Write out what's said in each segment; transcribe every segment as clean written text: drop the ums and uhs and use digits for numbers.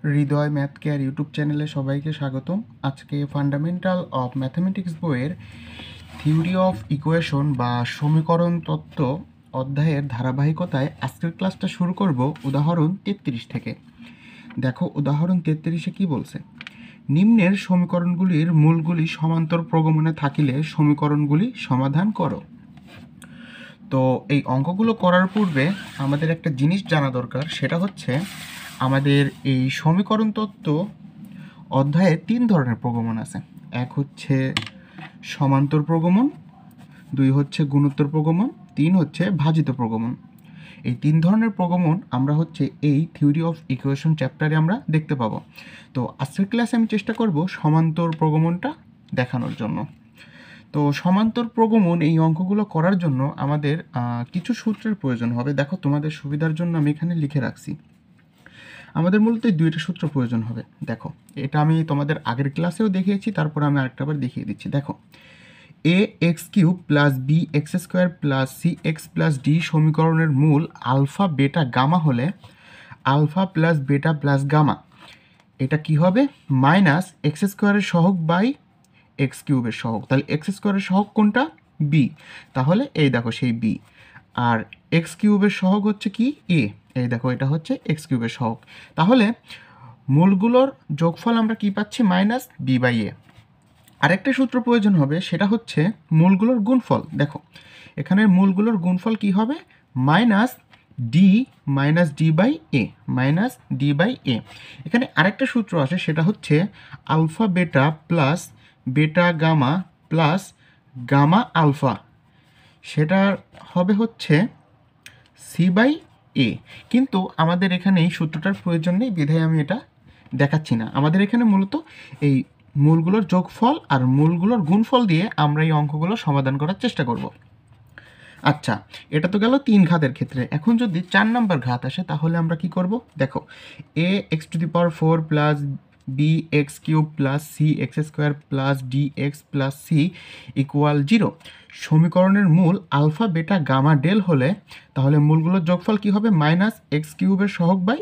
হৃদয় math care YouTube চ্যানেলে সবাইকে স্বাগতম। আজকে ফান্ডামেন্টাল অফ ম্যাথামেটিক্স বইয়ের থিওরি অফ ইকুয়েশন বা সমীকরণ তত্ত্ব অধ্যায়ের ধারাবাহিকতায় আজকের ক্লাসটা শুরু করব উদাহরণ 33 থেকে। দেখো উদাহরণ 33-এ কী বলছে, নিম্নের সমীকরণগুলির মূলগুলি সমান্তর প্রগমনে থাকিলে সমীকরণগুলি সমাধান করো। তো এই অঙ্কগুলো করার পূর্বে আমাদের একটা জিনিস জানা দরকার, সেটা হচ্ছে আমাদের এই সমীকরণ তত্ত্ব অধ্যায়ে 3 ধরনের প্রগমন আছে। এক হচ্ছে সমান্তর প্রগমন, 2 হচ্ছে গুণোত্তর প্রগমন, 3 হচ্ছে ভাজিত প্রগমন। এই 3 ধরনের প্রগমন আমরা হচ্ছে এই থিওরি অফ ইকুয়েশন চ্যাপ্টারে আমরা দেখতে পাবো। তো আজকের ক্লাসে আমি চেষ্টা করব সমান্তর প্রগমনটা দেখানোর জন্য। তো সমান্তর প্রগমন এই অঙ্কগুলো করার জন্য আমাদের কিছু সূত্রের প্রয়োজন হবে। দেখো তোমাদের সুবিধার জন্য আমি এখানে লিখে রাখছি। আমাদের মূলত এই 2টা সূত্র প্রয়োজন হবে। দেখো এটা আমি তোমাদের আগের ক্লাসেও দেখিয়েছি, তারপর আমি আরেকটাবার দেখিয়ে দিচ্ছি। দেখো a x cube plus b x square plus c x plus d সমীকরণের মূল আলফা বেটা গামা হলে alpha plus beta plus gamma এটা কি হবে, মাইনাস এক্স স্কোয়ারের সহগ বাই এক্স কিউবের সহগ। তাহলে এক্স স্কোয়ারের সহগ কোনটা, বি, তাহলে এই দেখো সেই বি। আর এক্স কিউবের সহগ হচ্ছে কি, এ, এই দেখো এটা হচ্ছে এক্স কিউবের সহগ। তাহলে মূলগুলোর যোগফল আমরা কি পাচ্ছি, মাইনাস বি বাই এ। আরেকটা সূত্র প্রয়োজন হবে, সেটা হচ্ছে মূলগুলোর গুণফল। দেখো এখানে মূলগুলোর গুণফল কি হবে, minus d minus d by a, minus d by a. এখানে আরেকটা সূত্র আছে, সেটা হচ্ছে আলফা বেটা প্লাস বেটা গামা প্লাস গামা আলফা, সেটা হবে হচ্ছে সি বাই এ। কিন্তু আমাদের এখানে এই সূত্রটার প্রয়োজন নেই, বিধায় আমি এটা দেখাচ্ছি না। আমাদের এখানে মূলত এই মূলগুলোর যোগফল আর মূলগুলোর গুণফল দিয়ে আমরা এই অঙ্কগুলো সমাধান করার চেষ্টা করব। আচ্ছা, এটা তো গেল 3 ঘাতের ক্ষেত্রে। এখন যদি 4 নম্বর ঘাত আসে তাহলে আমরা কি করব, দেখো a x to the power 4 plus b x cube plus c x square plus d x plus c equal 0 সমীকরণের মূল আলফা বেটা গামা ডেল হলে তাহলে মূলগুলোর যোগফল কি হবে, মাইনাস এক্স কিউবের সহগ by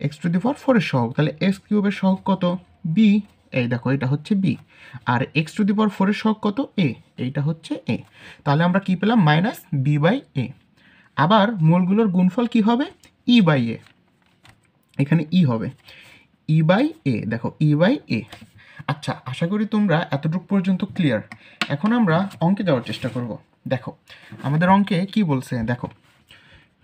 x to the power 4-এর সহগ। তাহলে এক্স কিউবের সহগ কত, বি, এই দেখো এটা হচ্ছে বি। আর এক্স টু দি পাওয়ার 4-এর সহগ কত, এ, এইটা হচ্ছে এ। তাহলে আমরা কি পেলাম, মাইনাস বি বাই এ। আবার মূলগুলোর গুণফল কি হবে, ই বাই এ, এখানে ই হবে ই বাই এ, দেখো ই বাই এ। আচ্ছা, আশা করি তোমরা এতটুকু পর্যন্ত ক্লিয়ার। এখন আমরা অঙ্কে যাওয়ার চেষ্টা করব। দেখো আমাদের অঙ্কে কি বলছে, দেখো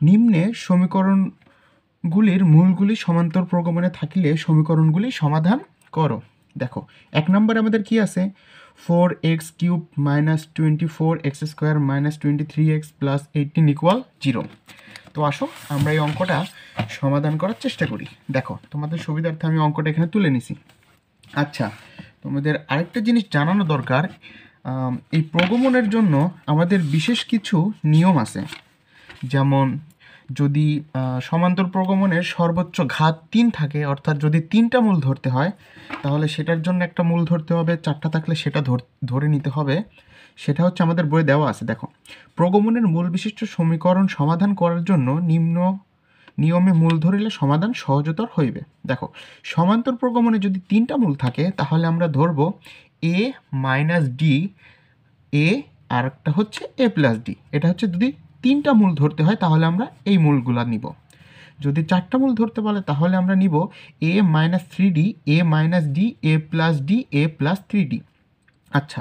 নিম্নে সমীকরণগুলির মূলগুলি সমান্তর প্রগমনে থাকিলে সমীকরণগুলি সমাধান করো। দেখো 1 নম্বরে আমাদের কি আছে, 4x cube minus 24x square minus 23x plus 18 equal 0। তো আসো আমরা এই অঙ্কটা সমাধান করার চেষ্টা করি। দেখো তোমাদের সুবিধার্থে আমি অঙ্কটা এখানে তুলে নিছি। আচ্ছা, তোমাদের আরেকটা জিনিস জানানো দরকার, এই প্রগমনের জন্য আমাদের বিশেষ কিছু নিয়ম আছে। যেমন যদি সমান্তর প্রগমনের সর্বোচ্চ ঘাত 3 থাকে, অর্থাৎ যদি 3টা মূল ধরতে হয় তাহলে সেটার জন্য একটা মূল ধরতে হবে, 4টা থাকলে সেটা ধরে নিতে হবে। সেটা হচ্ছে আমাদের বইয়ে দেওয়া আছে। দেখো প্রগমনের মূল বিশিষ্ট সমীকরণ সমাধান করার জন্য নিম্ন নিয়মে মূল ধরিলে সমাধান সহজতর হইবে। দেখো সমান্তর প্রগমনে যদি 3টা মূল থাকে তাহলে আমরা ধরবো এ মাইনাস ডি, এ আর একটা হচ্ছে এ প্লাস ডি। এটা হচ্ছে যদি 3টা মূল ধরতে হয় তাহলে আমরা এই মূলগুলা নিব। যদি 4টা মূল ধরতে বলে তাহলে আমরা নিব এ মাইনাস 3ডি, এ মাইনাস ডি, এ প্লাস ডি, এ প্লাস 3ডি। আচ্ছা,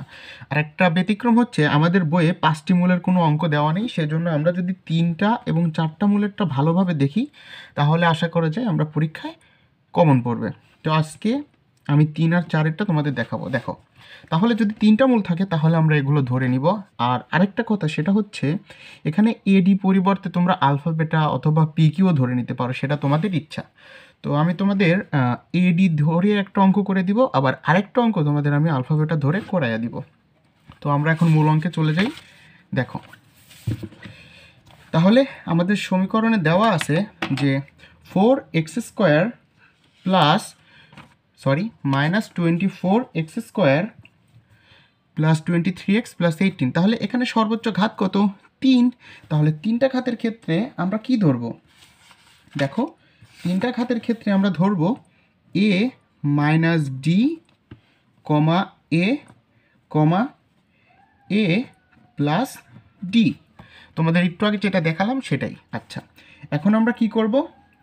আর একটা ব্যতিক্রম হচ্ছে আমাদের বইয়ে 5টি মূলের কোনো অঙ্ক দেওয়া নেই, সেজন্য আমরা যদি 3টা এবং 4টা মূলেরটা ভালোভাবে দেখি তাহলে আশা করা যায় আমরা পরীক্ষায় কমন পড়বে। তো আজকে আমি 3 আর 4-এরটা তোমাদের দেখাবো। দেখো তাহলে যদি 3টা মূল থাকে তাহলে আমরা এগুলো ধরে নিব। আর আরেকটা কথা, সেটা হচ্ছে এখানে এডি পরিবর্তে তোমরা আলফা বেটা অথবা পি কিউও ধরে নিতে পারো, সেটা তোমাদের ইচ্ছা। তো আমি তোমাদের এডি ধরে একটা অঙ্ক করে দিব, আবার আরেকটা অঙ্ক তোমাদের আমি আলফা বেটা ধরে করাইয়া দিব। তো আমরা এখন মূল অঙ্কে চলে যাই। দেখো তাহলে আমাদের সমীকরণে দেওয়া আছে যে 4x square plus minus 24x square plus 23x plus 18। তাহলে এখানে সর্বোচ্চ ঘাত কত, 3। তাহলে 3টা ঘাতের ক্ষেত্রে আমরা কি ধরব, দেখো 3টা ঘাতের ক্ষেত্রে আমরা ধরব এ মাইনাস ডি কমা এ কমা এ প্লাস ডি। তোমাদের একটু আগে যেটা দেখালাম সেটাই। আচ্ছা, এখন আমরা কি করব?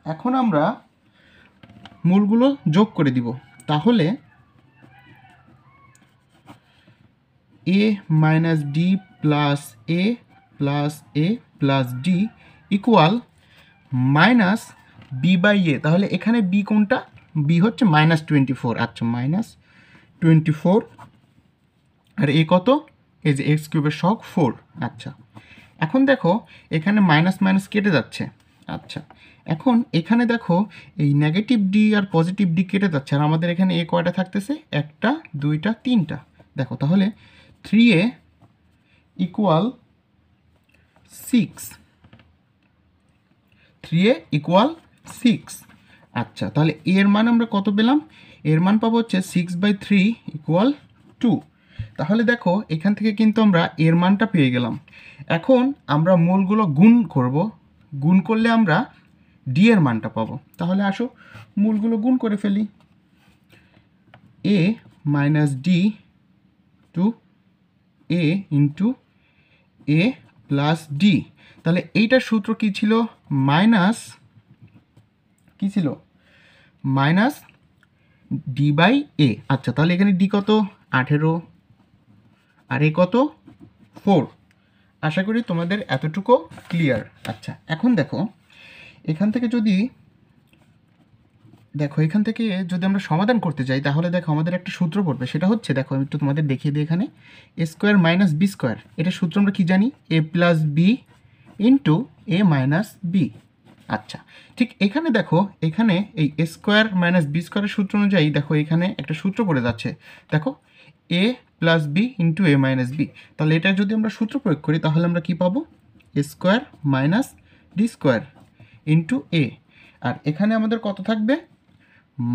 এখন আমরা মূলগুলো যোগ করে দিব। তাহলে a minus d plus a plus a plus d equal minus b by a. তাহলে এখানে বি কোনটা? বি হচ্ছে -24। আচ্ছা, -24। আর এ কত? এই যে এক্স কিউবের সহগ 4। আচ্ছা, এখন দেখো এখানে মাইনাস মাইনাস কেটে যাচ্ছে। আচ্ছা, এখন এখানে দেখো এই নেগেটিভ ডি আর পজিটিভ ডি কেটে যাচ্ছে, আর আমাদের এখানে এ কয়টা থাকতেছে? একটা, দুইটা, তিনটা। দেখো তাহলে 3a ইকুয়াল 6। 3a equal 6। আচ্ছা, তাহলে এর মান আমরা কত পেলাম? এর মান পাবো হচ্ছে 6/3 ইকুয়াল 2। তাহলে দেখো এখান থেকে কিন্তু আমরা এর মানটা পেয়ে গেলাম। এখন আমরা মূলগুলো গুণ করব। গুণ করলে আমরা ডি এর মানটা পাবো। তাহলে আসো মূলগুলো গুণ করে ফেলি। এ মাইনাস ডি টু এ ইন্টু এ প্লাস ডি। তাহলে এইটার সূত্র কি ছিল? মাইনাস কি ছিল? মাইনাস ডি বাই এ। আচ্ছা, তাহলে এখানে ডি কত? 18 আর এ কত? 4। আশা করি তোমাদের এতটুকু ক্লিয়ার। আচ্ছা, এখন দেখো এখান থেকে যদি আমরা সমাধান করতে যাই, তাহলে দেখো আমাদের একটা সূত্র পড়বে। সেটা হচ্ছে, দেখো আমি একটু তোমাদের দেখিয়ে দিই। এখানে এ স্কোয়ার মাইনাস বি স্কোয়ার, এটার সূত্র আমরা কি জানি? এ প্লাস বি ইন্টু এ মাইনাস বি। আচ্ছা, ঠিক এখানে দেখো এখানে এই এ স্কোয়ার মাইনাস বি স্কোয়ারের সূত্র অনুযায়ী দেখো এখানে একটা সূত্র পড়ে যাচ্ছে। দেখো এ প্লাস বি ইন্টু এ মাইনাস বি। তাহলে এটা যদি আমরা সূত্র প্রয়োগ করি তাহলে আমরা কি পাবো? A square minus d square into a. আর এখানে আমাদের কত থাকবে?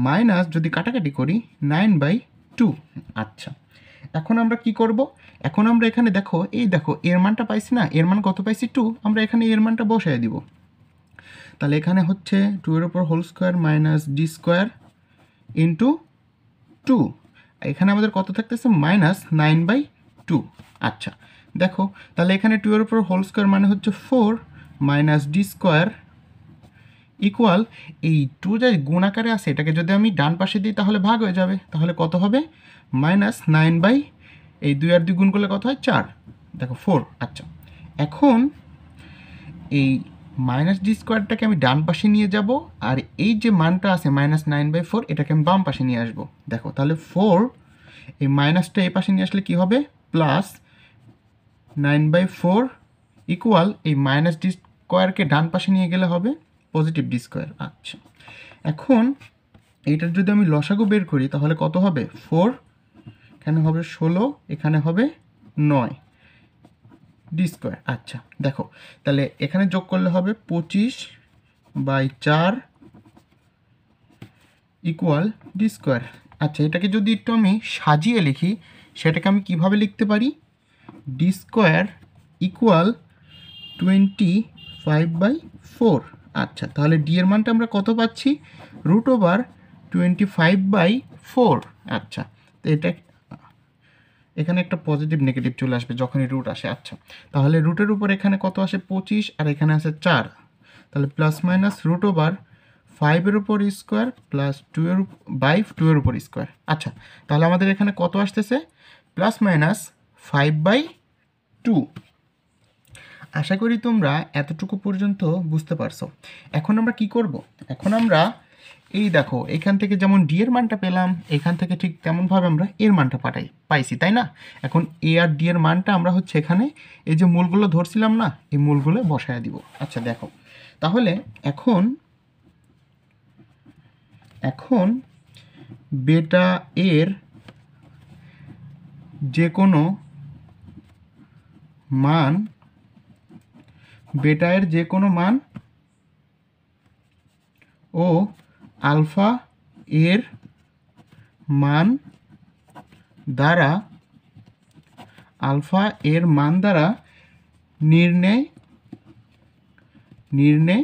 মাইনাস, যদি কাটাকাটি করি, 9/2। আচ্ছা, এখন আমরা কি করব? এখন আমরা এখানে দেখো এর মানটা পাইছি না? এর মান কত পাইছি? 2। আমরা এখানে এর মানটা বসায় দিব। তাহলে এখানে হচ্ছে 2 এর উপর whole square minus d square into 2। এখানে আমাদের কত থাকতেছে? -9/2। আচ্ছা, দেখো তাহলে এখানে 2 এর উপর হোল স্কোয়ার মানে হচ্ছে 4 মাইনাস ডি স্কোয়ার ইকুয়াল, এই 2 যে গুণ আকারে আছে এটাকে যদি আমি ডান পাশে দিই তাহলে ভাগ হয়ে যাবে। তাহলে কত হবে? -9 এই 2 আর 2 গুণ করলে কত হয়? 4। দেখো 4। আচ্ছা, এখন এই মাইনাস ডি স্কোয়ারটাকে আমি ডান পাশে নিয়ে যাব, আর এই যে মানটা আছে -9/4 এটাকে আমি বাম পাশে নিয়ে আসবো। দেখো তাহলে 4 এই মাইনাসটা এই পাশে নিয়ে আসলে কি হবে? প্লাস 9/4 ইকুয়াল এই মাইনাস ডি স্কোয়ারকে ডান পাশে নিয়ে গেলে হবে পজিটিভ ডি স্কোয়ার। আচ্ছা, এখন এইটার যদি আমি লসাগু বের করি তাহলে কত হবে? 4, এখানে হবে 16, এখানে হবে 9 ডি স্কোয়ার। আচ্ছা, দেখো তাহলে এখানে যোগ করলে হবে 25/4 ইকুয়াল ডি স্কোয়ার। আচ্ছা, এটাকে যদি একটু আমি সাজিয়ে লিখি সেটাকে আমি কিভাবে লিখতে পারি? D square equal 25/4। আচ্ছা, তাহলে ডি এর মানটা আমরা কত পাচ্ছি? √25/4। আচ্ছা, তো এটা এখানে একটা পজিটিভ নেগেটিভ চলে আসবে যখনই রুট আসে। আচ্ছা, তাহলে রুটের উপর এখানে কত আসে? 25, আর এখানে আছে 4। তাহলে প্লাস মাইনাস √5 এর উপর স্কোয়ার প্লাস 2/2 এর উপর স্কোয়ার। আচ্ছা, তাহলে আমাদের এখানে কত আসতেছে? Plus minus 5/2। আশা করি তোমরা এতটুকু পর্যন্ত বুঝতে পারছো। এখন আমরা কি করব? এখন আমরা এই দেখো এখান থেকে যেমন ডি এর মানটা পেলাম, এখান থেকে ঠিক তেমনভাবে আমরা এর মানটা পাইছি, তাই না? এখন এ আর ডি এর মানটা আমরা হচ্ছে এখানে এই যে মূলগুলো ধরছিলাম না, এই মূলগুলো বসায় দিব। আচ্ছা, দেখো তাহলে এখন বেটা এর যে কোনো মান ও আলফা এর মান দ্বারা নির্ণয়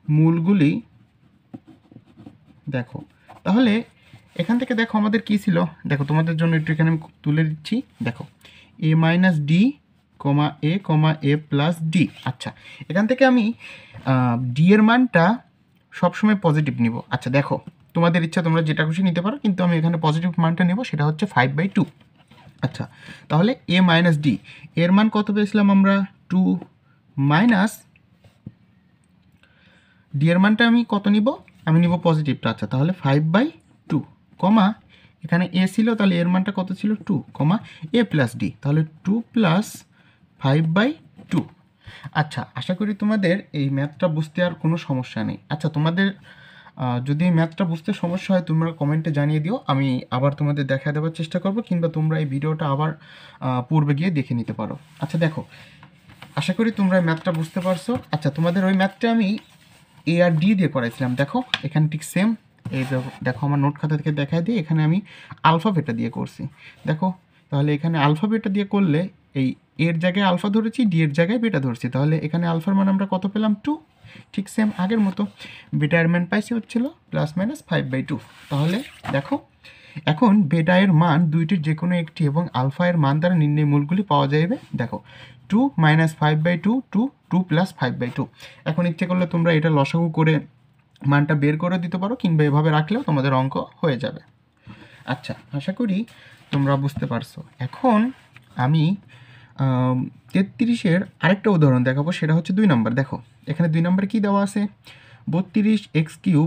মূলগুলি। দেখো তাহলে এখান থেকে দেখো আমাদের কী ছিল, দেখো তোমাদের জন্য একটু এখানে আমি তুলে দিচ্ছি। দেখো এ মাইনাস ডি কমা এ প্লাস ডি। আচ্ছা, এখান থেকে আমি ডি এর মানটা সবসময় পজিটিভ নিব। আচ্ছা দেখো, তোমাদের ইচ্ছা তোমরা যেটা খুশি নিতে পারো, কিন্তু আমি এখানে পজিটিভ মানটা নেব, সেটা হচ্ছে 5/2। আচ্ছা, তাহলে এ মাইনাস ডি এর মান কত পেয়েছিলাম আমরা? 2 মাইনাস ডি এর মানটা আমি কত নিব? আমি নিব পজিটিভটা। আচ্ছা, তাহলে 5/2 কমা এখানে এ ছিল, তাহলে এর মানটা কত ছিল? 2 কমা এ প্লাস ডি, তাহলে 2 প্লাস 5/2। আচ্ছা, আশা করি তোমাদের এই ম্যাথটা বুঝতে আর কোনো সমস্যা নেই। আচ্ছা, তোমাদের যদি এই ম্যাথটা বুঝতে সমস্যা হয় তোমরা কমেন্টে জানিয়ে দিও, আমি আবার তোমাদের দেখা দেওয়ার চেষ্টা করব, কিংবা তোমরা এই ভিডিওটা আবার পূর্বে গিয়ে দেখে নিতে পারো। আচ্ছা দেখো, আশা করি তোমরা এই ম্যাথটা বুঝতে পারছো। আচ্ছা, তোমাদের ওই ম্যাথটা আমি এ আর ডি দিয়ে করাইছিলাম। দেখো এখানে ঠিক সেম, এই দেখো আমার নোট খাতা থেকে দেখায় দিয়ে এখানে আমি আলফা বেটা দিয়ে করছি। দেখো তাহলে এখানে আলফা বেটা দিয়ে করলে এই এর জায়গায় আলফা ধরেছি, ডি এর জায়গায় বেটা ধরছি, তাহলে এখানে আলফার মান আমরা কত পেলাম? 2। ঠিক সেম আগের মতো বেটা এর মান পাইছি হচ্ছিল +-5/2। তাহলে দেখো এখন বেটা এর মান দুইটির যে কোনো একটি এবং আলফা এর মান দ্বারা নির্ণয় মূলগুলি পাওয়া যাবে। দেখো 2 - 5/2 2 + 5/2। এখন ইচ্ছে করলে তোমরা এটা লসাগু করে মানটা বের করে দিতে পারো, কিংবা এভাবে রাখলেও তোমাদের অঙ্ক হয়ে যাবে। আচ্ছা, আশা করি তোমরা বুঝতে পারছো। এখন আমি 33-এর আরেকটা উদাহরণ দেখাবো, সেটা হচ্ছে 2 নম্বর। দেখো এখানে 2 নম্বরে কী দেওয়া আছে? 32x³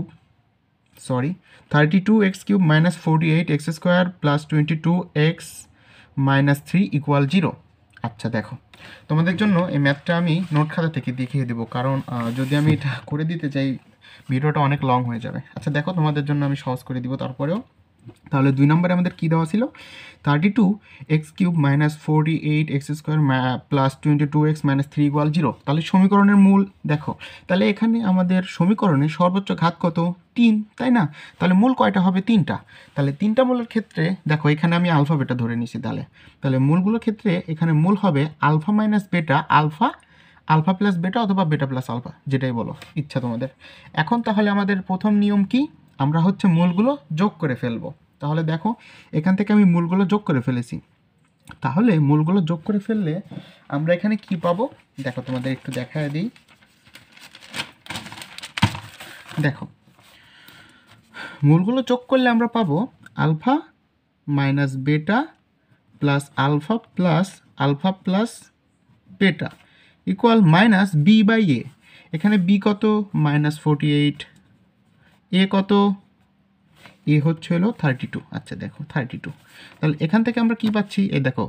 - 48x² + 22x - 3 = 0। আচ্ছা দেখো, তোমাদের জন্য এই ম্যাথটা আমি নোট খাতা থেকে দেখিয়ে দেবো, কারণ যদি আমি এটা করে দিতে চাই ভিডিওটা অনেক লং হয়ে যাবে। আচ্ছা দেখো, তোমাদের জন্য আমি সহজ করে দিব তারপরেও। তাহলে 2 নম্বরে আমাদের কী দেওয়া ছিল? 32x³ - 48x² + 22x - 3 = 0। তাহলে সমীকরণের মূল দেখো, তাহলে এখানে আমাদের সমীকরণের সর্বোচ্চ ঘাত কত? 3, তাই না? তাহলে মূল কয়টা হবে? 3টা। তাহলে 3টা মূলের ক্ষেত্রে দেখো এখানে আমি আলফা বেটা ধরে নিছি। তাহলে মূলগুলোর ক্ষেত্রে এখানে মূল হবে alpha minus beta, alpha plus beta অথবা বেটা প্লাস আলফা, যেটাই বলো ইচ্ছা তোমাদের। এখন তাহলে আমাদের প্রথম নিয়ম কি? আমরা হচ্ছে মূলগুলো যোগ করে ফেলবো। তাহলে দেখো এখান থেকে আমি মূলগুলো যোগ করে ফেলেছি। তাহলে মূলগুলো যোগ করে ফেললে আমরা এখানে কি পাবো? দেখো তোমাদের একটু দেখায় দিই। দেখো মূলগুলো যোগ করলে আমরা পাবো alpha minus beta plus alpha plus beta equal minus b/a। এখানে b কত? -48। এ কত? এ হচ্ছে হলো 32। আচ্ছা দেখো 32। তাহলে এখান থেকে আমরা কি পাচ্ছি? এই দেখো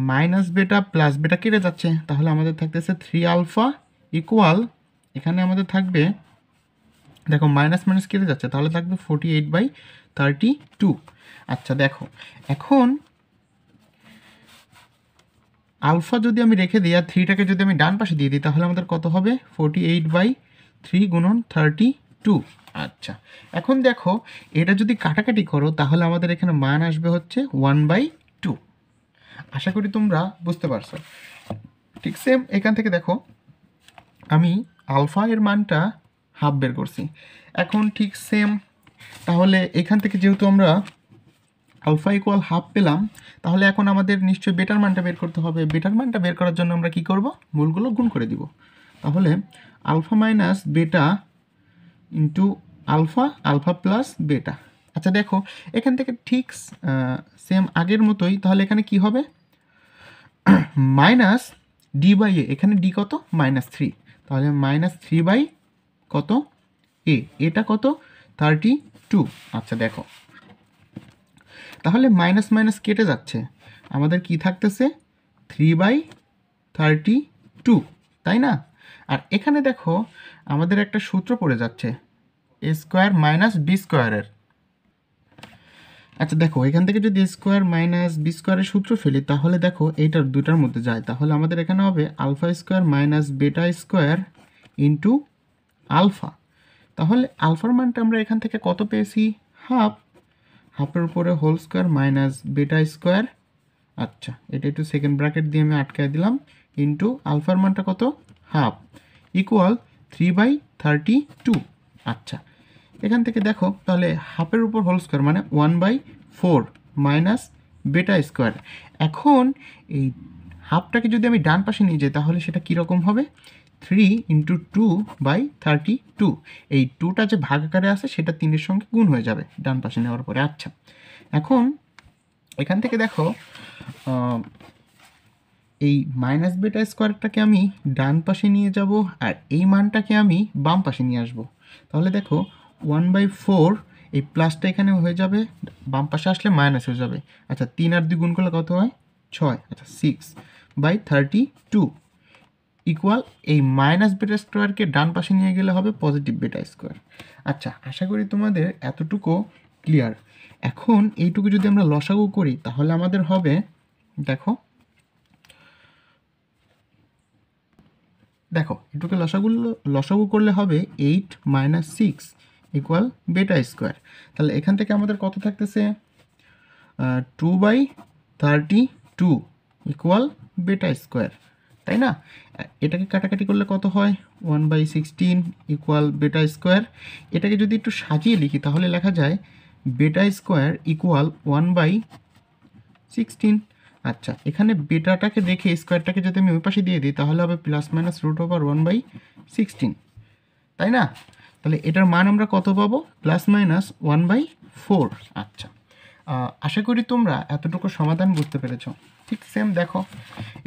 মাইনাস বেটা প্লাস বেটা কেটে যাচ্ছে, তাহলে আমাদের থাকতেছে 3 আলফা ইকুয়াল, এখানে আমাদের থাকবে, দেখো মাইনাস মাইনাস কেটে যাচ্ছে, তাহলে থাকবে 48/32। আচ্ছা দেখো এখন আলফা যদি আমি রেখে দিই আর 3টাকে যদি আমি ডান পাশে দিয়ে দিই, তাহলে আমাদের কত হবে? 48/3 গুণন 32। আচ্ছা এখন দেখো এটা যদি কাটাকাটি করো, তাহলে আমাদের এখানে মান আসবে হচ্ছে 1/2। আশা করি তোমরা বুঝতে পারছো। ঠিক সেম এখান থেকে দেখো আমি আলফা এর মানটা হাফ বের করছি। এখন ঠিক সেম, তাহলে এখান থেকে যেহেতু আমরা আলফা ইকুয়াল হাফ পেলাম, তাহলে এখন আমাদের নিশ্চয়ই বেটার মানটা বের করতে হবে। বেটার মানটা বের করার জন্য আমরা কি করব? মূলগুলো গুণ করে দিব। তাহলে alpha minus beta into alpha plus beta. আচ্ছা দেখো এখান থেকে ঠিক সেম আগের মতোই, তাহলে এখানে কি হবে? মাইনাস d/a, এখানে d কত? -3, তাহলে -3 কত? a, এটা কত? 32। আচ্ছা দেখো তাহলে মাইনাস মাইনাস কেটে যাচ্ছে, আমাদের কি থাকতেছে? 3/32, তাই না? আর এখানে দেখো আমাদের একটা সূত্র পড়ে যাচ্ছে a² - b²। আচ্ছা দেখো এখান থেকে যদি a² - b² সূত্র ফেলি, তাহলে দেখো এইটার দুটার মধ্যে যায়, তাহলে আমাদের এখানে হবে α² - β² ইন্টু আলফা। তাহলে আলফার মানটা আমরা এখান থেকে কত পেয়েছি? হাফ। হাফের উপরে হোল স্কোয়ার মাইনাস β²। আচ্ছা এটা একটু সেকেন্ড ব্র্যাকেট দিয়ে আমি আটকায় দিলাম, ইন্টু আলফার মানটা কত? Half equal 3/32। আচ্ছা এখান থেকে দেখো তাহলে হাফের উপর হোল স্কোয়ার মানে 1/4 মাইনাস বেটা স্কোয়ার। এখন এই হাফটাকে যদি আমি ডান পাশে নিয়ে যাই তাহলে সেটা কীরকম হবে, 3 × 2/32। এই 2টা যে ভাগ আকারে আছে সেটা 3-এর সঙ্গে গুণ হয়ে যাবে ডান পাশে নেওয়ার পরে। আচ্ছা, এখন এখান থেকে দেখো এই মাইনাস বেটা স্কোয়ারটাকে আমি ডান পাশে নিয়ে যাব আর এই মানটাকে আমি বাম পাশে নিয়ে আসব। তাহলে দেখো 1/4 এই প্লাসটা এখানে হয়ে যাবে, বাম পাশে আসলে মাইনাস হয়ে যাবে। আচ্ছা, 3 আর 2 গুণ করলে কত হয়, 6। আচ্ছা, 6/32 ইকুয়াল এই মাইনাস বেটা স্কোয়ারকে ডান পাশে নিয়ে গেলে হবে পজিটিভ বেটা স্কোয়ার। আচ্ছা, আশা করি তোমাদের এতটুকু ক্লিয়ার। এখন এইটুকু যদি আমরা লসাগু করি তাহলে আমাদের হবে, দেখো এটুকু লসাগু করলে হবে 8 - 6 ইকুয়াল বেটা স্কোয়ার। তাহলে এখান থেকে আমাদের কত থাকতেছে, 2/32 ইকুয়াল বেটা স্কোয়ার, তাই না? এটাকে কাটাকাটি করলে কত হয়, 1/16 ইকুয়াল বেটা স্কোয়ার। এটাকে যদি একটু সাজিয়ে লিখি তাহলে লেখা যায় বেটা স্কোয়ার ইকুয়াল 1/16। আচ্ছা, এখানে বেটাটাকে দেখে স্কোয়ারটাকে যদি আমি ওই পাশে দিয়ে দিই তাহলে হবে +-√1/16, তাই না? তাহলে এটার মান আমরা কত পাবো, +-1/4। আচ্ছা, আশা করি তোমরা এতটুকু সমাধান বুঝতে পেরেছ। ঠিক সেম দেখো,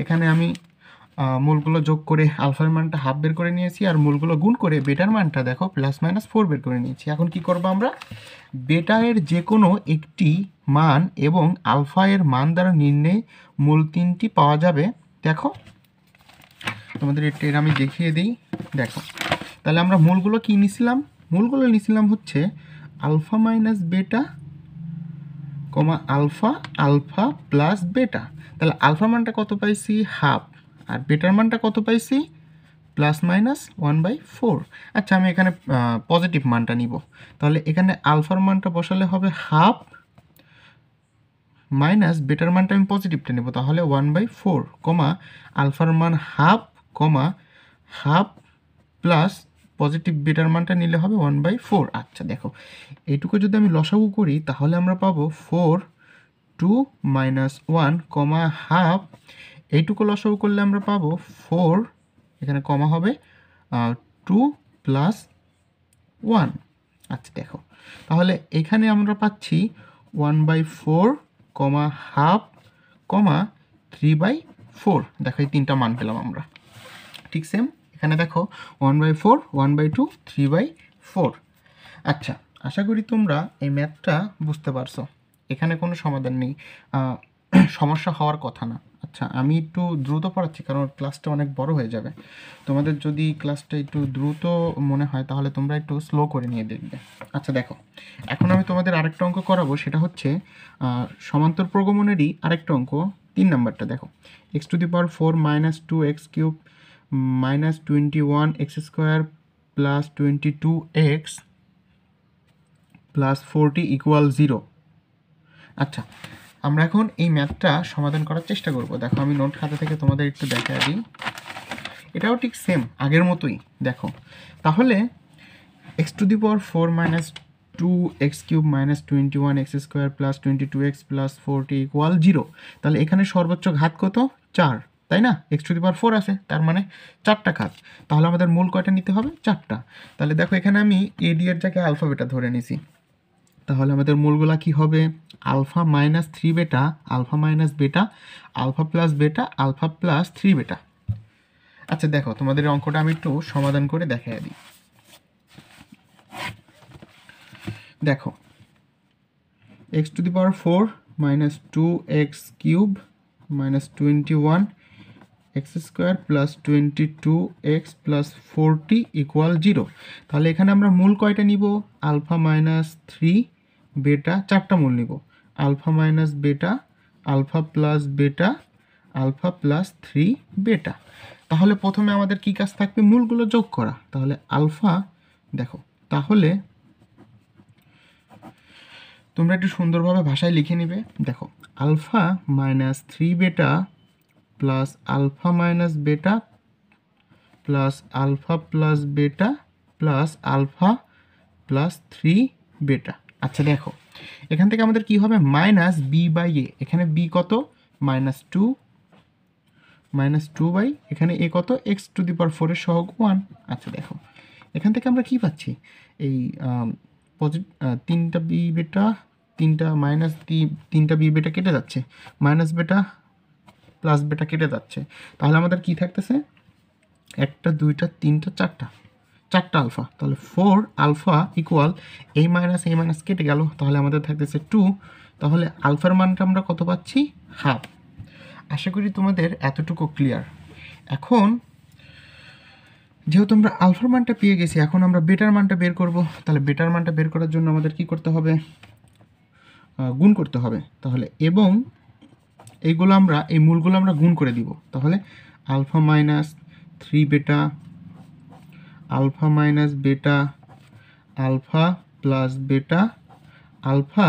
এখানে আমি মূলগুলো যোগ করে আলফার মানটা হাফ বের করে নিয়েছি আর মূলগুলো গুণ করে বেটার মানটা দেখো +-4 বের করে নিয়েছি। এখন কি করবো আমরা, বেটা এর যে কোনো একটি মান এবং আলফা এর মান দ্বারা নির্ণয় মূল 3টি পাওয়া যাবে। দেখো তোমাদের এটা আমি দেখিয়ে দিই। দেখো তাহলে আমরা মূলগুলো কি নিছিলাম, মূলগুলো নিছিলাম হচ্ছে আলফা মাইনাস বেটা কমা আলফা, আলফা প্লাস বেটা। তাহলে আলফা মানটা কত পাইছি, হাফ, আর বেটার মানটা কত পাইছি, +-1/4। আচ্ছা, আমি এখানে পজিটিভ মানটা নিব। তাহলে এখানে আলফার মানটা বসালে হবে হাফ মাইনাস বেটার মানটা আমি পজিটিভটা নেব, তাহলে 1/4 কমা আলফার মান হাফ কমা হাফ প্লাস পজিটিভ বেটার মানটা নিলে হবে 1/4। আচ্ছা দেখো, এইটুকু যদি আমি লসাগু করি তাহলে আমরা পাবো 4 2 - 1 কমা হাফ। এইটুকু লসাগু করলে আমরা পাবো 4, এখানে কমা হবে 2 + 1। আচ্ছা দেখো, তাহলে এখানে আমরা পাচ্ছি 1/4 কমা হাফ কমা 3/4। দেখো এই 3টা মান পেলাম আমরা। ঠিক সেম এখানে দেখো 1/4, 1/2, 3/4। আচ্ছা, আশা করি তোমরা এই ম্যাথটা বুঝতে পারছো। এখানে কোনো সমাধান নেই, সমস্যা হওয়ার কথা না। আচ্ছা, আমি একটু দ্রুত পড়াচ্ছি কারণ ক্লাসটা অনেক বড় হয়ে যাবে। তোমাদের যদি ক্লাসটা একটু দ্রুত মনে হয় তাহলে তোমরা একটু স্লো করে নিয়ে দেখবে। আচ্ছা দেখো, এখন আমি তোমাদের আরেকটা অঙ্ক করাবো, সেটা হচ্ছে সমান্তর প্রগমনেরই আরেকটা অঙ্ক, 3 নাম্বারটা। দেখো, x⁴ - 2x³ - 21x² + 22x + 40 = 0। আচ্ছা, আমরা এখন এই ম্যাথটা সমাধান করার চেষ্টা করব। দেখো আমি নোট খাতা থেকে তোমাদের একটু দেখা দিই, এটাও ঠিক সেম আগের মতোই। দেখো তাহলে x⁴ - 2x³ - 21x² + 22x + 40 = 0। তাহলে এখানে সর্বোচ্চ ঘাত কত, 4, তাই না? x⁴ আছে, তার মানে 4টা ঘাত। তাহলে আমাদের মূল কয়টা নিতে হবে, 4টা। তাহলে দেখো এখানে আমি a d এর জায়গায় আলফা বেটা ধরে নিছি। তাহলে আমাদের মূলগুলা কি হবে, alpha minus 3 beta, alpha minus beta, alpha plus beta, alpha plus 3 beta. আচ্ছা দেখো, তোমাদের অঙ্কটা আমি একটু সমাধান করে দেখাই দিই। দেখো, x⁴ - 2x³ - 21x² + 22x + 40 = 0। তাহলে এখানে আমরা মূল কয়টা নিব, আলফা মাইনাস 3 বেটা, 4টা মূল নিব, alpha minus beta, alpha plus beta, alpha plus 3 beta. তাহলে প্রথমে আমাদের কি কাজ থাকবে, মূলগুলো যোগ করা। তাহলে আলফা, দেখো তাহলে তোমরা একটু সুন্দরভাবে ভাষায় লিখে নিবে। দেখো, alpha minus 3 beta plus alpha minus beta plus alpha plus beta plus alpha plus 3 beta. আচ্ছা দেখো এখান থেকে আমাদের কি হবে মাইনাস বি বাই এ, এখানে বি কত -2 বাই এখানে এ কত x⁴ এর সহগ 1। আচ্ছা দেখো এখান থেকে আমরা কি পাচ্ছি এই তিনটা বি বেটা তিনটা মাইনাস তিনটা বি বেটা কেটে যাচ্ছে, মাইনাস বেটা প্লাস বেটা কেটে যাচ্ছে, তাহলে আমাদের কি থাকতেছে একটা দুইটা তিনটা চারটা আলফা, তাহলে 4 আলফা ইকুয়াল এই মাইনাস কেটে গেল, তাহলে আমাদের থাকতেছে 2, তাহলে আলফার মানটা আমরা কত পাচ্ছি হাফ। আশা করি তোমাদের এতটুকু ক্লিয়ার। এখন যেহেতু আমরা আলফার মানটা পেয়ে গেছি, এখন আমরা বেটার মানটা বের করব। তাহলে বেটার মানটা বের করার জন্য আমাদের কি করতে হবে গুণ করতে হবে, তাহলে এবং এইগুলো আমরা এই মূলগুলো আমরা গুণ করে দিব, তাহলে alpha minus 3 beta alpha minus beta alpha plus beta alpha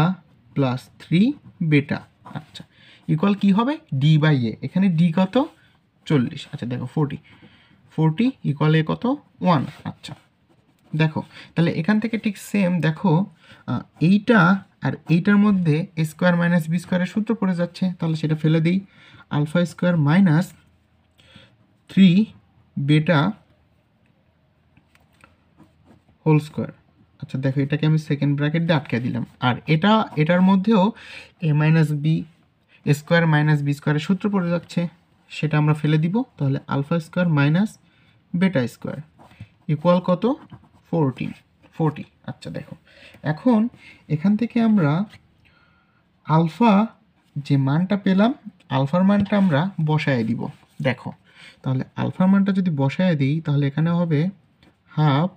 plus 3 beta. আচ্ছা ইকুয়াল কি হবে ডি বাই এ, এখানে ডি কত 40, আচ্ছা দেখো 40 ইকুয়াল এ কত 1। আচ্ছা দেখো তাহলে এখান থেকে ঠিক সেম দেখো এইটা আর এইটার মধ্যে এ স্কোয়ার মাইনাস বি স্কোয়ারের সূত্র পড়ে যাচ্ছে, তাহলে সেটা ফেলে দিই, আলফা স্কোয়ার মাইনাস 3 বেটা হোল স্কোয়ার। আচ্ছা দেখো এটাকে আমি সেকেন্ড ব্র্যাকেট দিয়ে আটকে দিলাম, আর এটার মধ্যেও a minus b square minus b স্কোয়ারের সূত্র পড়ে যাচ্ছে, সেটা আমরা ফেলে দিব, তাহলে alpha square minus beta square equal কত 40। আচ্ছা দেখো এখন এখান থেকে আমরা আলফা যে মানটা পেলাম আলফার মানটা আমরা বসায় দিব। দেখো তাহলে আলফার মানটা যদি বসায় দিই তাহলে এখানে হবে হাফ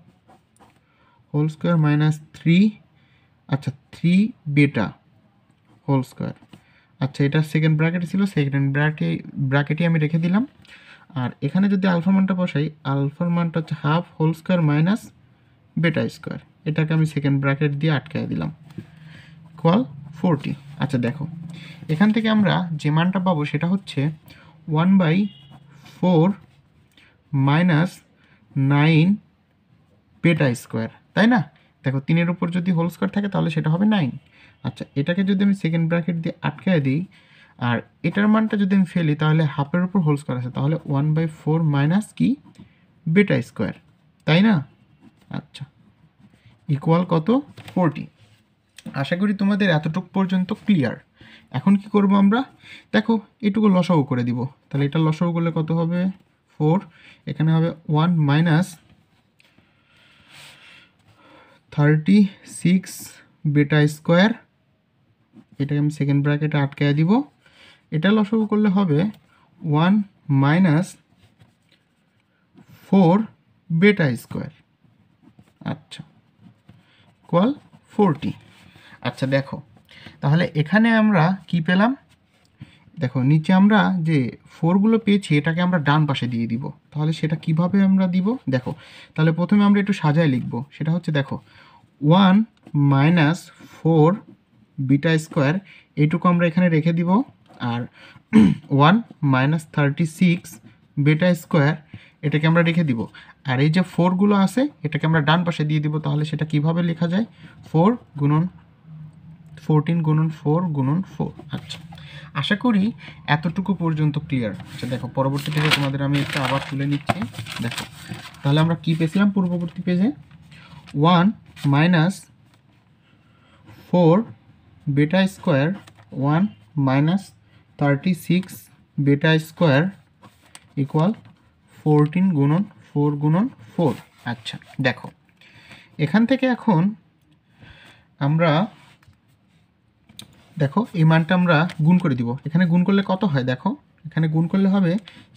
হোল স্কোয়ার মাইনাস 3, আচ্ছা 3 বেটা হোল স্কোয়ার। আচ্ছা এটা সেকেন্ড ব্র্যাকেটে ছিল, সেকেন্ড ব্র্যাকেটে আমি রেখে দিলাম, আর এখানে যদি আলফা মানটা বসাই আলফার মানটা হচ্ছে half whole square minus beta square, এটাকে আমি সেকেন্ড ব্র্যাকেট দিয়ে আটকে দিলাম ইকুয়াল 40। আচ্ছা দেখো এখান থেকে আমরা যে মানটা পাবো সেটা হচ্ছে 1/4 মাইনাস 9 বেটা স্কোয়ার, তাই না? দেখো 3-এর উপর যদি হোল স্কোয়ার থাকে তাহলে সেটা হবে 9। আচ্ছা এটাকে যদি আমি সেকেন্ড ব্র্যাকেট দিয়ে আটকায় দিই আর এটার মানটা যদি আমি ফেলি তাহলে হাফের উপর হোল স্কোয়ার আছে, তাহলে 1/4 মাইনাস কি বেটা স্কোয়ার, তাই না? আচ্ছা ইকুয়াল কত 40। আশা করি তোমাদের এতটুকু পর্যন্ত ক্লিয়ার। এখন কি করব আমরা, দেখো এটুকু লসাগু করে দিব, তাহলে এটা লসাগু করলে কত হবে 4, এখানে হবে 1 মাইনাস 36 বেটা স্কোয়ার, এটাকে আমি সেকেন্ড ব্র্যাকেটে আটকায় দিব, এটা লসাগু করলে হবে 1 মাইনাস 4 বেটা স্কোয়ার। আচ্ছা ইকুয়াল 40। আচ্ছা দেখো তাহলে এখানে আমরা কি পেলাম, দেখো নিচে আমরা যে 4গুলো পেয়েছি এটাকে আমরা ডান পাশে দিয়ে দিব, তাহলে সেটা কিভাবে আমরা দিব দেখো, তাহলে প্রথমে আমরা একটু সাজায় লিখব, সেটা হচ্ছে দেখো 1 মাইনাস 4 বিটা স্কোয়ার এইটুকু আমরা এখানে রেখে দিব, আর 1 মাইনাস 36 বেটা স্কোয়ার এটাকে আমরা রেখে দিব, আর এই যে 4গুলো আছে এটাকে আমরা ডান পাশে দিয়ে দিব, তাহলে সেটা কিভাবে লেখা যায় 4 গুণন 14 গুণন 4 গুণন 4। আচ্ছা আশা করি এতটুকু পর্যন্ত ক্লিয়ার। আচ্ছা দেখো পরবর্তী পেজে তোমাদের আমি একটা আবার তুলে নিচ্ছি, দেখো তাহলে আমরা কি পেয়েছিলাম পূর্ববর্তী পেজে 1 মাইনাস 4 বেটা স্কোয়ার 1 মাইনাস 36 বেটা স্কোয়ার ইকুয়াল 14 গুণন 4 গুণন 4। আচ্ছা দেখো এখান থেকে এখন আমরা দেখো এই মানটা আমরা গুণ করে দিব, এখানে গুণ করলে কত হয় দেখো, এখানে গুণ করলে হবে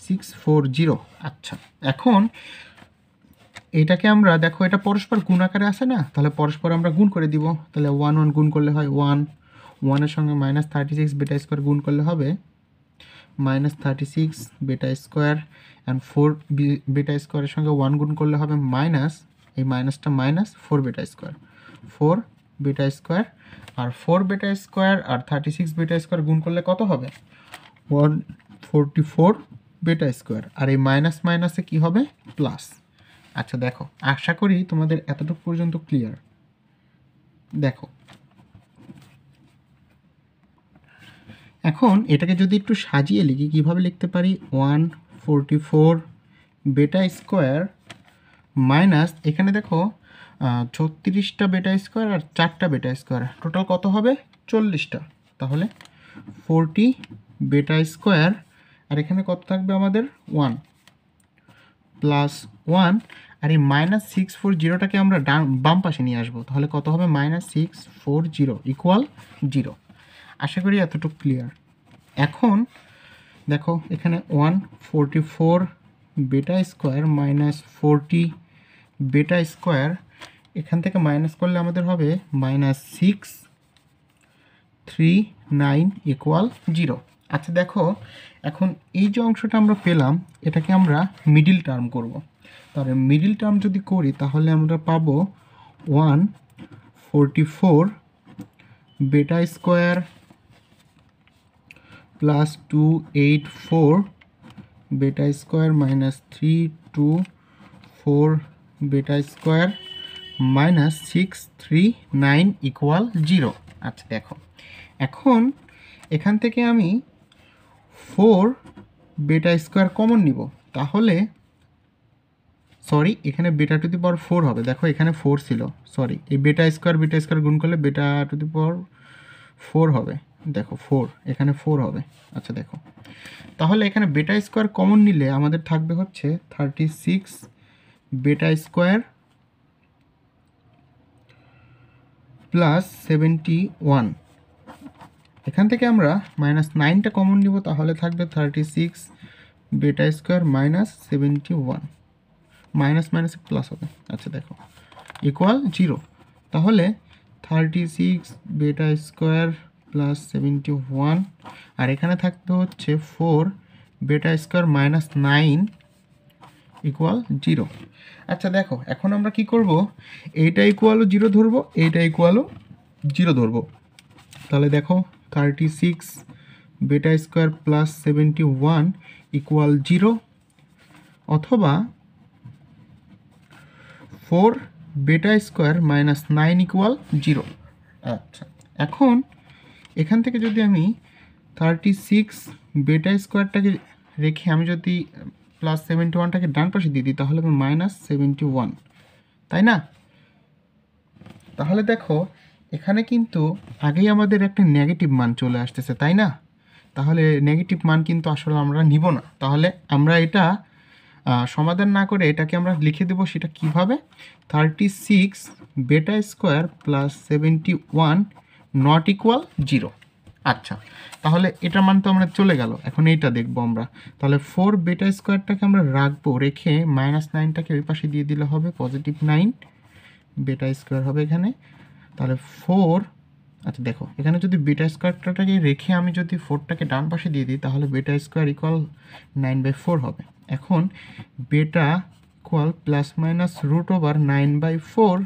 640। আচ্ছা এখন এটাকে আমরা দেখো এটা পরস্পর গুণ আকারে আসে না, তাহলে পরস্পর আমরা গুণ করে দিব, তাহলে 1 গুণ করলে হয় 1 এর সঙ্গে মাইনাস 36 বেটা স্কোয়ার গুণ করলে হবে মাইনাস 36 বেটা স্কোয়ার, অ্যান্ড 4 বেটা স্কোয়ারের সঙ্গে 1 গুণ করলে হবে মাইনাস, এই মাইনাসটা মাইনাস 4 বেটা স্কোয়ার, 4 বেটা স্কোয়ার, আর 4 বেটা স্কোয়ার আর 36 বেটা স্কোয়ার গুণ করলে কত হবে 144 বেটা স্কোয়ার, আর এই মাইনাস মাইনাসে কি হবে প্লাস। আচ্ছা দেখো আশা করি তোমাদের এতটুকু পর্যন্ত ক্লিয়ার। দেখো এখন এটাকে যদি একটু সাজিয়ে লিখি, কীভাবে লিখতে পারি, 144 বেটা স্কোয়ার মাইনাস, এখানে দেখো 36টা বেটা স্কোয়ার আর 4টা বেটা স্কোয়ার, টোটাল কত হবে, 40টা। তাহলে 40 বেটা স্কোয়ার, আর এখানে কত থাকবে আমাদের 1 প্লাস 1, আর এই -640টাকে আমরা বাম পাশে নিয়ে আসবো, তাহলে কত হবে, -640 ইকুয়াল 0। আশা করি এতটুকু ক্লিয়ার। এখন দেখো এখানে 144 বেটা স্কোয়ার মাইনাস 40 বেটা স্কোয়ার, এখান থেকে মাইনাস করলে আমাদের হবে -639 ইকুয়াল 0। আচ্ছা দেখো এখন এই যে অংশটা আমরা পেলাম এটাকে আমরা মিডিল টার্ম করব। তাহলে মিডিল টার্ম যদি করি তাহলে আমরা পাবো 144 বেটা স্কোয়ার প্লাস 284 বেটা স্কোয়ার মাইনাস 324 বেটা স্কোয়ার মাইনাস 639 ইকুয়াল 0। আচ্ছা দেখো এখন এখান থেকে আমি 4 বেটা স্কোয়ার কমন নিব, তাহলে সরি এখানে বেটা টু দি পাওয়ার 4 হবে, দেখো এখানে 4 ছিল, সরি এই বেটা স্কোয়ার গুণ করলে বেটা টু দি পাওয়ার 4 হবে, দেখো 4 এখানে 4 হবে। আচ্ছা দেখো তাহলে এখানে বেটা স্কোয়ার কমন নিলে আমাদের থাকবে হচ্ছে 36 বেটা স্কোয়ার প্লাস 71, এখান থেকে আমরা -9টা কমন নিব, তাহলে থাকবে 36 বেটা square minus 71, minus minus plus হবে। আচ্ছা দেখো ইকুয়াল 0, তাহলে 36 বেটা স্কোয়ার প্লাস 71, আর এখানে থাকবে হচ্ছে 4 বেটা স্কোয়ার মাইনাস 9 ইকুয়াল 0। আচ্ছা দেখো এখন আমরা কি করব, এইটা ইকুয়ালও 0 ধরবো, এইটা ইকুয়ালও 0 ধরবো, তাহলে দেখো 36 বেটা স্কোয়ার প্লাস 71 ইকুয়াল 0, অথবা 4 বেটা স্কোয়ার মাইনাস 9 ইকুয়াল 0। আচ্ছা এখন এখান থেকে যদি আমি 36 বেটা স্কোয়ারটাকে রেখে আমি যদি প্লাস 71টাকে ডান পাশে দিয়ে দিই তাহলে আমি -71, তাই না? তাহলে দেখো এখানে কিন্তু আগেই আমাদের একটা নেগেটিভ মান চলে আসতেছে, তাই না? তাহলে নেগেটিভ মান কিন্তু আসলে আমরা নিব না, তাহলে আমরা এটা সমাধান না করে এটাকে আমরা লিখে দেবো, সেটা কিভাবে, 36 বেটা স্কোয়ার প্লাস 71 নট ইকুয়াল 0। আচ্ছা তাহলে এটার মান তো আমরা চলে গেল, এখন এইটা দেখবো আমরা, তাহলে 4 বেটা স্কোয়ারটাকে আমরা রাখবো, রেখে -9টাকে ওই পাশে দিয়ে দিলে হবে +9 বেটা স্কোয়ার হবে এখানে, তাহলে 4, আচ্ছা দেখো এখানে যদি বেটা স্কোয়ারটাকে রেখে আমি যদি 4টাকে ডান পাশে দিয়ে দিই তাহলে বেটা স্কোয়ার ইকুয়াল 9/4 হবে। এখন বেটা ইকুয়াল প্লাস মাইনাস √9/4,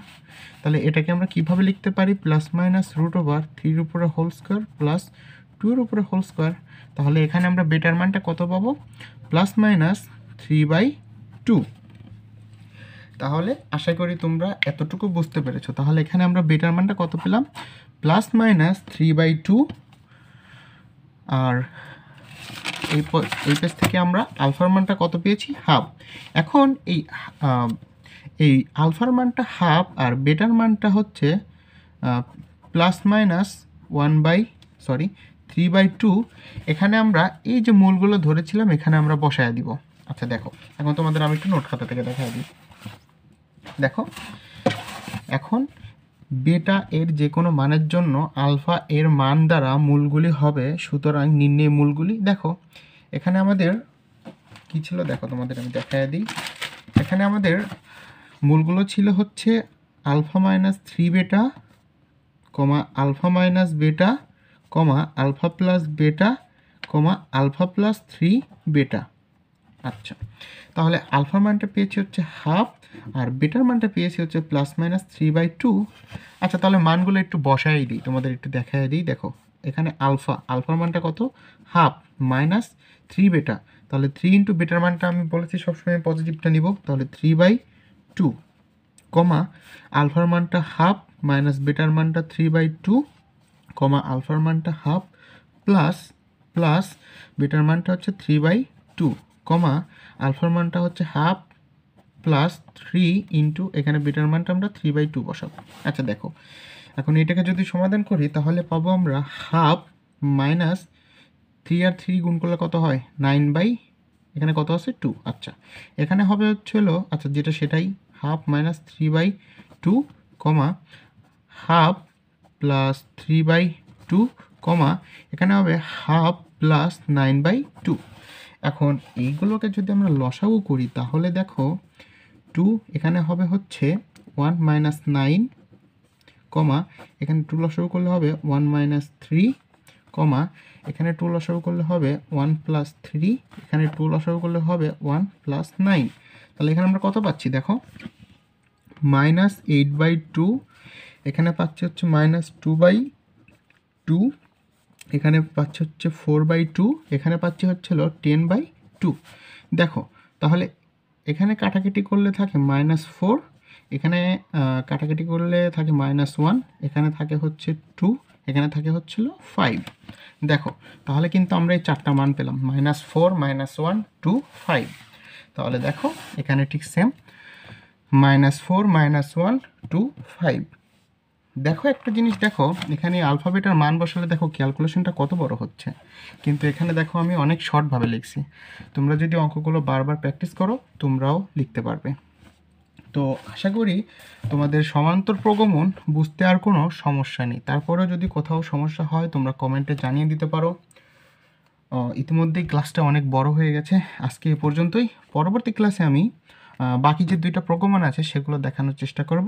তাহলে এটাকে আমরা কিভাবে লিখতে পারি, প্লাস মাইনাস √3 উপরে হোল স্কোয়ার প্লাস 2 এর উপরে হোল স্কোয়ার, তাহলে এখানে আমরা বেটার মানটা কত পাবো, প্লাস মাইনাস 3/2। তাহলে আশা করি তোমরা এতটুকু বুঝতে পেরেছো। তাহলে এখানে আমরা বেটার মানটা কত পেলাম, প্লাস মাইনাস 3/2, আর এই পেজ থেকে আমরা আলফার মানটা কত পেয়েছি, হাফ। এখন এই আলফার মানটা হাফ আর বেটার মানটা হচ্ছে প্লাস মাইনাস 3/2। এখানে আমরা এই যে মূলগুলো ধরেছিলাম এখানে আমরা বসায় দিব। আচ্ছা দেখো এখন তোমাদের আমি একটু নোট খাতা থেকে দেখাই দিই। দেখো এখন বেটা এর যে কোনো মানের জন্য আলফা এর মান দ্বারা মূলগুলি হবে, সুতরাং নির্ণয় মূলগুলি। দেখো এখানে আমাদের কি ছিল, দেখো তোমাদের আমি দেখাই দিই। এখানে আমাদের মূলগুলো ছিল হচ্ছে alpha minus 3 beta, alpha minus beta, alpha plus beta, alpha plus 3 beta. আচ্ছা তাহলে আলফার মানটা পেয়েছি হচ্ছে হাফ আর বেটার মানটা পেয়েছি হচ্ছে প্লাস মাইনাস 3/2। আচ্ছা তাহলে মানগুলো একটু বসাই দিই, তোমাদের একটু দেখাই দিই। দেখো এখানে আলফার মানটা কত, হাফ মাইনাস 3 বেটা, তাহলে 3 ইন্টু বেটার মানটা আমি বলেছি সবসময় পজিটিভটা নিব, তাহলে 3/2 কমা আলফার মানটা হাফ মাইনাস বেটার মানটা 3/2 কমা আলফার মানটা হাফ প্লাস প্লাস বেটার মানটা হচ্ছে 3/2 কমা আলফার মানটা হচ্ছে হাফ প্লাস 3 ইন্টু এখানে বেটার মানটা আমরা 3/2 বসাবো। আচ্ছা দেখো, এখন এটাকে যদি সমাধান করি তাহলে পাবো আমরা হাফ মাইনাস 3 আর 3 গুণ করলে কত হয় 9 এখানে কত আছে 2। আচ্ছা এখানে হবে হচ্ছিল আচ্ছা যেটা সেটাই হাফ মাইনাস 3/2 কমা হাফ প্লাস 3/2 কমা এখানে হবে হাফ প্লাস 9/2। এখন এইগুলোকে যদি আমরা লসাগু করি তাহলে দেখো 2 এখানে হবে হচ্ছে 1 মাইনাস 9 কমা এখানে 2 লসাগু করলে হবে 1 মাইনাস 3 কমা এখানে 2 লসাগু করলে হবে 1 প্লাস 3 এখানে 2 লসাগু করলে হবে 1 প্লাস 9। তাহলে এখানে আমরা কত পাচ্ছি দেখো মাইনাস 8/2 এখানে পাচ্ছি হচ্ছে মাইনাস 2/2 এখানে পাচ্ছি হচ্ছে 4/2 এখানে পাচ্ছি হচ্ছিল 10/2। দেখো তাহলে এখানে কাটাকাটি করলে থাকে -4 এখানে কাটাকাটি করলে থাকে -1 এখানে থাকে হচ্ছে 2 এখানে থাকে হচ্ছিল 5। দেখো তাহলে কিন্তু আমরা এই চারটা মান পেলাম -4 -1 2 5। তাহলে দেখো এখানে ঠিক সেম -4 -1 2 5। দেখো একটা জিনিস দেখো এখানে আলফাবেটের মান বসালে দেখো ক্যালকুলেশনটা কত বড় হচ্ছে, কিন্তু এখানে দেখো আমি অনেক শর্টভাবে লিখছি। তোমরা যদি অঙ্কগুলো বারবার প্র্যাকটিস করো তোমরাও লিখতে পারবে। তো আশা করি তোমাদের সমান্তর প্রগমন বুঝতে আর কোনো সমস্যা নেই। তারপরেও যদি কোথাও সমস্যা হয় তোমরা কমেন্টে জানিয়ে দিতে পারো। ইতিমধ্যেই ক্লাসটা অনেক বড় হয়ে গেছে, আজকে এ পর্যন্তই। পরবর্তী ক্লাসে আমি বাকি যে দুইটা প্রগমন আছে সেগুলো দেখানোর চেষ্টা করব।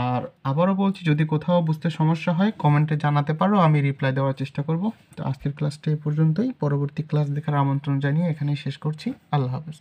আর আবারও বলছি যদি কোথাও বুঝতে সমস্যা হয় কমেন্টে জানাতে পারো, আমি রিপ্লাই দেওয়ার চেষ্টা করব। তো আজকের ক্লাসটা এ পর্যন্তই, পরবর্তী ক্লাস দেখার আমন্ত্রণ জানিয়ে এখানেই শেষ করছি। আল্লাহ হাফেজ।